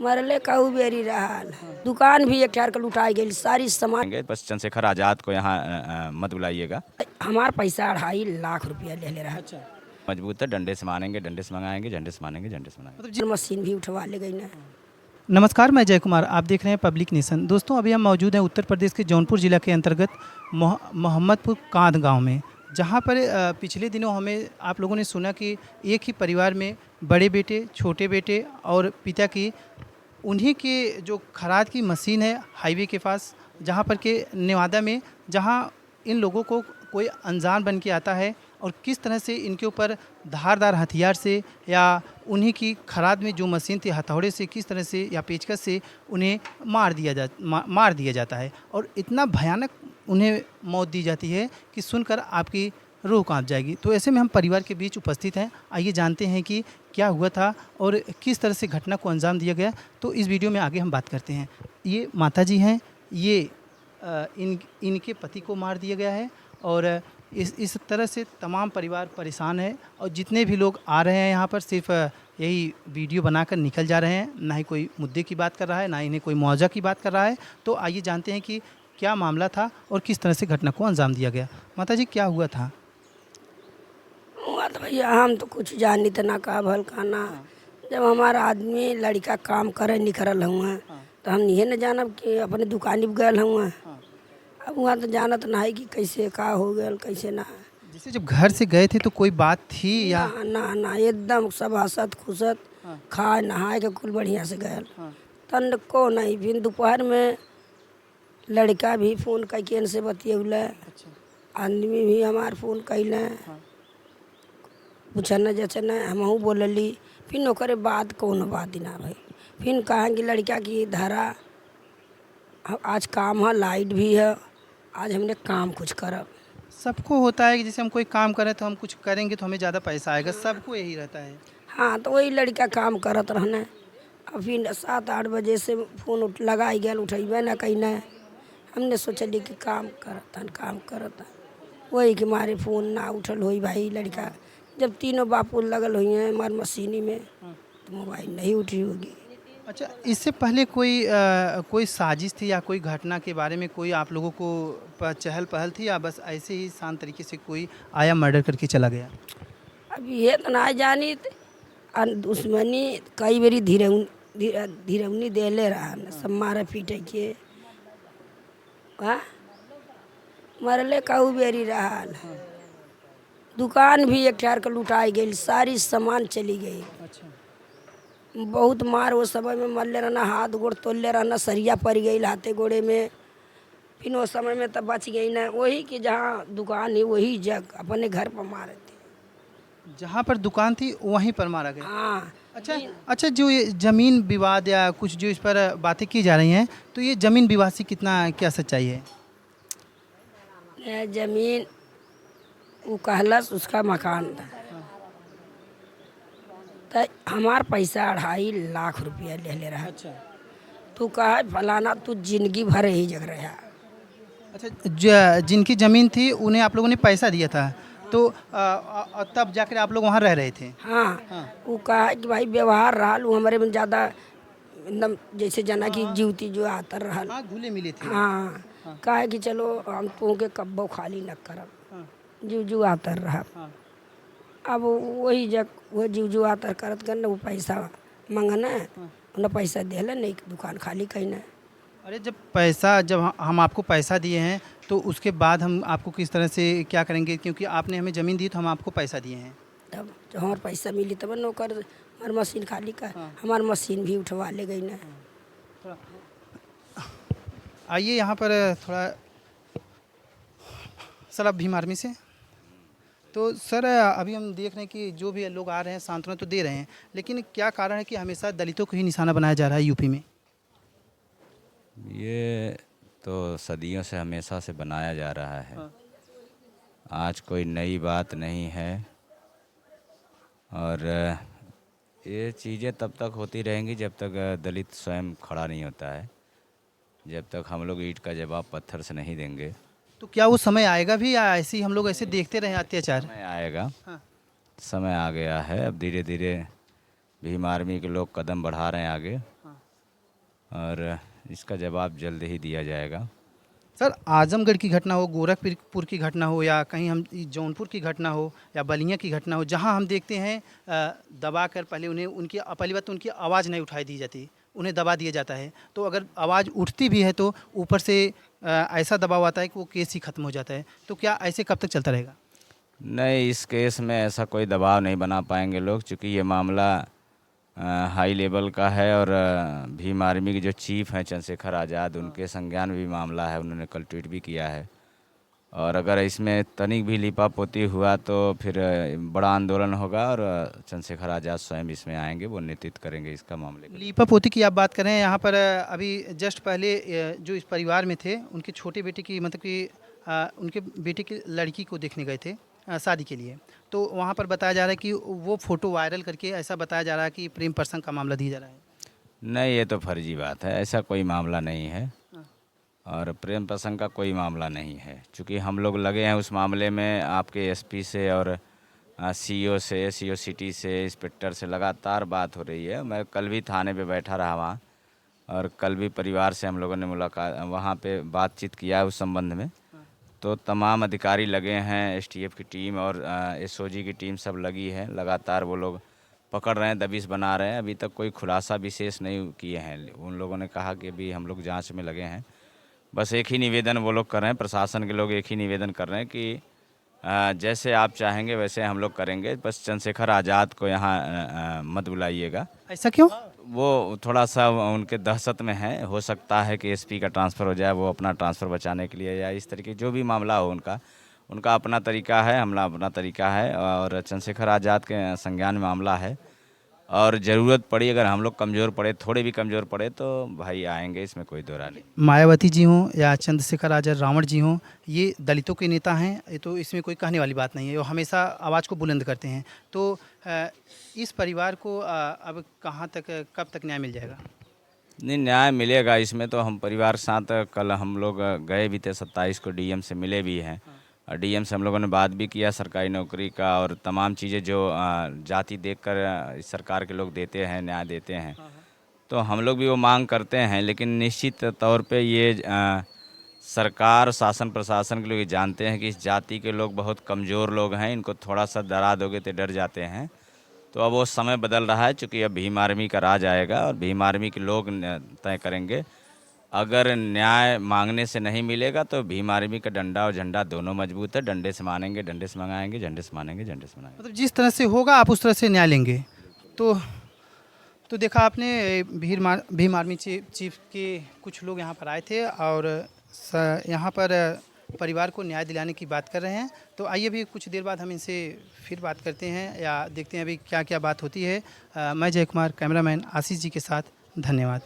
मरले कहू बेरी रहल। दुकान भी एक ठहर के लुटाई गई, सारी सामान। बस चंद्रशेखर आज़ाद को यहाँ मत बुलाइएगा। हमार पैसा 2.5 लाख रुपया ले रहा। अच्छा, मजबूत है, डंडे से मारेंगे, डंडे से मंगाएंगे, डंडे से मारेंगे, डंडे से मंगाएंगे। मशीन भी उठवा ले गई ना। नमस्कार, मैं जय कुमार, आप देख रहे हैं पब्लिक नेशन। दोस्तों, अभी हम मौजूद हैं उत्तर प्रदेश के जौनपुर ज़िला के अंतर्गत मोहम्मदपुर कांध गांव में, जहां पर पिछले दिनों हमें आप लोगों ने सुना कि एक ही परिवार में बड़े बेटे, छोटे बेटे और पिता की उन्हीं के जो खराद की मशीन है हाईवे के पास, जहां पर के नेवादा में, जहां इन लोगों को कोई अनजान बन के आता है और किस तरह से इनके ऊपर धारदार हथियार से या उन्हीं की खराद में जो मशीन थी हथौड़े से किस तरह से या पेचकस से उन्हें मार दिया जाता है और इतना भयानक उन्हें मौत दी जाती है कि सुनकर आपकी रूह कांप जाएगी। तो ऐसे में हम परिवार के बीच उपस्थित हैं, आइए जानते हैं कि क्या हुआ था और किस तरह से घटना को अंजाम दिया गया। तो इस वीडियो में आगे हम बात करते हैं। ये माताजी हैं, ये इनके पति को मार दिया गया है और इस तरह से तमाम परिवार परेशान है और जितने भी लोग आ रहे हैं यहाँ पर सिर्फ यही वीडियो बनाकर निकल जा रहे हैं, ना ही कोई मुद्दे की बात कर रहा है, ना इन्हें कोई मुआवजा की बात कर रहा है। तो आइए जानते हैं कि क्या मामला था और किस तरह से घटना को अंजाम दिया गया। माताजी, क्या हुआ था? हुआ तो भैया हम तो कुछ जानी तो ना का भल खाना। जब हमारा आदमी लड़का काम करे निकल हुआ तो हम ये न जानब कि अपने दुकानी पर गए हुआ। अब वहाँ तो जानत ना है कि कैसे का हो गया कैसे ना। जैसे जब घर से गए थे तो कोई बात थी या ना ना ना एकदम सब हंसत खुशत खाए नहाए के कुल बढ़िया से गए। तन को नहीं। फिर दोपहर में लड़का भी फ़ोन करके से बतियौल, आदमी भी हमार फ़ोन कैल पूछना जचना हमहूँ बोलली। फिर ओकरे बाद कौन बात ना भाई। फिर कहा कि लड़का की धरा आज काम है, लाइट भी है, आज हमने काम कुछ करब। सबको होता है कि जैसे हम कोई काम करें तो हम कुछ करेंगे तो हमें ज़्यादा पैसा आएगा, सबको यही रहता है। हाँ तो वही लड़का काम करत रहना। अब फिर 7-8 बजे से फ़ोन लगाई गया, उठेबे ना कहीं ना। हमने सोचली कि काम करता वही कि मारे फ़ोन ना उठल हुई भाई। लड़का जब तीनों बापू लगल हुई हैं हमारे मशीनी में तो मोबाइल नहीं उठी होगी। अच्छा, इससे पहले कोई साजिश थी या कोई घटना के बारे में कोई आप लोगों को चहल पहल थी या बस ऐसे ही शांत तरीके से कोई आया मर्डर करके चला गया? अब ये तो ना जानी दुश्मनी कई बारी धीरवनी देले रहा न सब मारे पीटे के। मरले कहू बेरी रहल। दुकान भी एक ठहर के लुटाई गई, सारी सामान चली गई। अच्छा, बहुत मार वो समय में मरले रहना, हाथ गोड़ तोड़ले रहना, सरिया पड़ गई हाथे गोड़े में। फिर वो समय में तब बच गई ना। वही कि जहाँ दुकान है वही जग अपने घर पर मारे थे। जहाँ पर दुकान थी वहीं पर मारा गया। हाँ। अच्छा, जो ये ज़मीन विवाद या कुछ जो इस पर बातें की जा रही हैं, तो ये ज़मीन विवाद से कितना क्या सच्चाई है? ये जमीन वो कहलस उसका मकान था तो हमार पैसा 2.5 लाख रुपया ले रहा। अच्छा, तू कहा फलाना तू जिंदगी भर ही जग रहा। अच्छा, जिनकी ज़मीन थी उन्हें आप लोगों ने पैसा दिया था तो तब जाकर आप लोग वहाँ रह रहे थे? हाँ। वो कहा कि भाई व्यवहार रहा वो हमारे में ज़्यादा एकदम जैसे जना की जीवती जो आता रहा। हाँ, घुले मिले थे। हाँ। कहा कि चलो हम तुम के कब्बो खाली न करब। जीव आतर रहा। अब वही जग वो जीव आतर करत कर वो पैसा मंगना उन्हें पैसा दिला नहीं दुकान खाली कहना। अरे, जब हम आपको पैसा दिए हैं तो उसके बाद हम आपको किस तरह से क्या करेंगे, क्योंकि आपने हमें ज़मीन दी तो हम आपको पैसा दिए हैं। तब जब हमारे पैसा मिली तब नौकर हमारी मशीन खाली का हमारी मशीन भी उठवा ले गई ना। आइए यहाँ पर थोड़ा सर, आप भीम आर्मी से। तो सर, अभी हम देख रहे हैं कि जो भी लोग आ रहे हैं सांत्वना तो दे रहे हैं, लेकिन क्या कारण है कि हमेशा दलितों को ही निशाना बनाया जा रहा है यूपी में? ये तो सदियों से हमेशा से बनाया जा रहा है। आज कोई नई बात नहीं है और ये चीज़ें तब तक होती रहेंगी जब तक दलित स्वयं खड़ा नहीं होता है, जब तक हम लोग ईंट का जवाब पत्थर से नहीं देंगे। तो क्या वो समय आएगा भी या ऐसे ही हम लोग ऐसे देखते रहे अत्याचार? समय आएगा। हाँ। समय आ गया है। अब धीरे धीरे भीम आर्मी के लोग कदम बढ़ा रहे हैं आगे। और इसका जवाब जल्द ही दिया जाएगा। सर, आजमगढ़ की घटना हो, गोरखपुर की घटना हो, या कहीं हम जौनपुर की घटना हो या बलिया की घटना हो, जहां हम देखते हैं दबा कर पहले उन्हें उनकी पहली बात तो उनकी आवाज़ नहीं उठाई दी जाती, उन्हें दबा दिया जाता है। तो अगर आवाज़ उठती भी है तो ऊपर से ऐसा दबाव आता है कि वो केस ही ख़त्म हो जाता है। तो क्या ऐसे कब तक चलता रहेगा? नहीं, इस केस में ऐसा कोई दबाव नहीं बना पाएंगे लोग, क्योंकि ये मामला हाई लेवल का है और भीम आर्मी के जो चीफ हैं चंद्रशेखर आज़ाद, उनके संज्ञान में भी मामला है। उन्होंने कल ट्वीट भी किया है। और अगर इसमें तनिक भी लिपापोती हुआ तो फिर बड़ा आंदोलन होगा और चंद्रशेखर आज़ाद स्वयं इसमें आएंगे, वो नेतृत्व करेंगे इसका मामले का। लीपा पोती की आप बात करें, यहाँ पर अभी जस्ट पहले जो इस परिवार में थे उनके छोटे बेटे की मतलब कि उनके बेटे की लड़की को देखने गए थे शादी के लिए। तो वहाँ पर बताया जा रहा है कि वो फ़ोटो वायरल करके ऐसा बताया जा रहा है कि प्रेम प्रसंग का मामला दिया जा रहा है। नहीं, ये तो फर्जी बात है, ऐसा कोई मामला नहीं है और प्रेम प्रसंग का कोई मामला नहीं है। चूँकि हम लोग लगे हैं उस मामले में, आपके एसपी से और सीईओ से, सीईओ सिटी से, इंस्पेक्टर से लगातार बात हो रही है। मैं कल भी थाने पे बैठा रहा वहाँ, और कल भी परिवार से हम लोगों ने मुलाकात वहाँ पे बातचीत किया है उस संबंध में। तो तमाम अधिकारी लगे हैं, एसटीएफ की टीम और एसओजी की टीम सब लगी है। लगातार वो लोग पकड़ रहे हैं, दबिश बना रहे हैं। अभी तक कोई खुलासा विशेष नहीं किए हैं। उन लोगों ने कहा कि अभी हम लोग जांच में लगे हैं। बस एक ही निवेदन वो लोग कर रहे हैं, प्रशासन के लोग एक ही निवेदन कर रहे हैं कि जैसे आप चाहेंगे वैसे हम लोग करेंगे, बस चंद्रशेखर आज़ाद को यहाँ मत बुलाइएगा। ऐसा क्यों? वो थोड़ा सा उनके दहशत में है। हो सकता है कि एसपी का ट्रांसफ़र हो जाए, वो अपना ट्रांसफ़र बचाने के लिए, या इस तरीके जो भी मामला हो उनका अपना तरीका है, हमला अपना तरीका है। और चंद्रशेखर आज़ाद के संज्ञान में मामला है और ज़रूरत पड़ी, अगर हम लोग कमज़ोर पड़े, थोड़े भी कमज़ोर पड़े तो भाई आएंगे, इसमें कोई दो राय नहीं। मायावती जी हों या चंद्रशेखर आज़ाद रावण जी हों, ये दलितों के नेता हैं, ये तो इसमें कोई कहने वाली बात नहीं है। वो हमेशा आवाज़ को बुलंद करते हैं। तो इस परिवार को अब कहाँ तक, कब तक न्याय मिल जाएगा? नहीं, न्याय मिलेगा इसमें तो। हम परिवार के साथ कल हम लोग गए भी थे, 27 को डीएम से मिले भी हैं। और डीएम से हम लोगों ने बात भी किया सरकारी नौकरी का और तमाम चीज़ें जो जाति देखकर इस सरकार के लोग देते हैं, न्याय देते हैं। तो हम लोग भी वो मांग करते हैं, लेकिन निश्चित तौर पे ये सरकार, शासन प्रशासन के लोग ये जानते हैं कि इस जाति के लोग बहुत कमज़ोर लोग हैं, इनको थोड़ा सा डरा दोगे तो डर जाते हैं। तो अब वो समय बदल रहा है, चूँकि अब भीम आर्मी का राज आएगा और भीम आर्मी के लोग तय करेंगे। अगर न्याय मांगने से नहीं मिलेगा तो भीम आर्मी का डंडा और झंडा दोनों मजबूत है। डंडे से मानेंगे, डंडे से मंगाएंगे, झंडे से मानेंगे, झंडे से मनाएंगे। मतलब जिस तरह से होगा आप उस तरह से न्याय लेंगे। तो देखा आपने, भीम आर्मी चीफ के कुछ लोग यहाँ पर आए थे और यहाँ पर परिवार को न्याय दिलाने की बात कर रहे हैं। तो आइए अभी कुछ देर बाद हम इनसे फिर बात करते हैं या देखते हैं अभी क्या क्या बात होती है। मैं जय कुमार, कैमरामैन आशीष जी के साथ, धन्यवाद।